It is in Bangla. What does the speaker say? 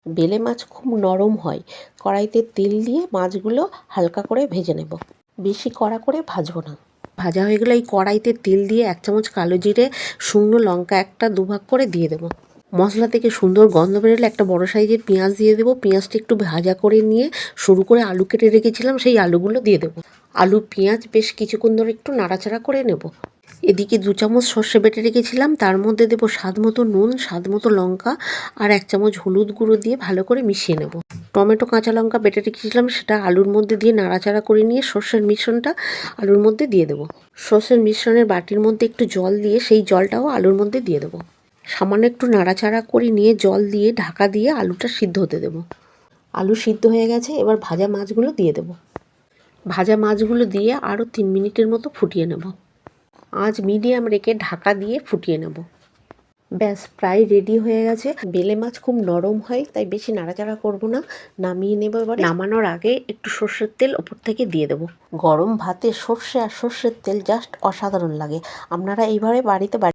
বেলে মাছ খুব নরম হয়। কড়াইতে তেল দিয়ে মাছগুলো হালকা করে ভেজে নেব, বেশি কড়া করে ভাজবো না। ভাজা হয়ে গেলে এই কড়াইতে তেল দিয়ে 1 চামচ কালো জিরে, শুকনো লঙ্কা একটা দুভাগ করে দিয়ে দেবো। মশলা থেকে সুন্দর গন্ধ বেরোলে একটা বড় সাইজের পেঁয়াজ দিয়ে দেবো। পেঁয়াজটা একটু ভাজা করে নিয়ে সরু করে আলু কেটে রেখেছিলাম, সেই আলুগুলো দিয়ে দেবো। আলু পেঁয়াজ বেশ কিছুক্ষণ ধরে একটু নাড়াচাড়া করে নেব। এদিকে 2 চামচ সর্ষে বেটে রেখেছিলাম, তার মধ্যে দেবো স্বাদ মতো নুন, স্বাদ মতো লঙ্কা আর 1 চামচ হলুদ গুঁড়ো দিয়ে ভালো করে মিশিয়ে নেব। টমেটো কাঁচা লঙ্কা বেটে রেখেছিলাম, সেটা আলুর মধ্যে দিয়ে নাড়াচাড়া করে নিয়ে সর্ষের মিশ্রণটা আলুর মধ্যে দিয়ে দেবো। সর্ষের মিশ্রণের বাটির মধ্যে একটু জল দিয়ে সেই জলটাও আলুর মধ্যে দিয়ে দেবো। সামান্য একটু নাড়াচাড়া করে নিয়ে জল দিয়ে ঢাকা দিয়ে আলুটা সিদ্ধ হতে দেবো। আলু সিদ্ধ হয়ে গেছে, এবার ভাজা মাছগুলো দিয়ে দেবো। ভাজা মাছগুলো দিয়ে আরও 3 মিনিটের মতো ফুটিয়ে নেব। আঁচ মিডিয়াম রেখে ঢাকা দিয়ে ফুটিয়ে নেব। ব্যাস প্রায় রেডি হয়ে গেছে। বেলে মাছ খুব নরম হয়, তাই বেশি নাড়াচাড়া করব না, নামিয়ে নেব। এবারে নামানোর আগে একটু সর্ষের তেল ওপর থেকে দিয়ে দেবো। গরম ভাতে সর্ষে আর সর্ষের তেল জাস্ট অসাধারণ লাগে। আপনারা এইভাবে বাড়িতে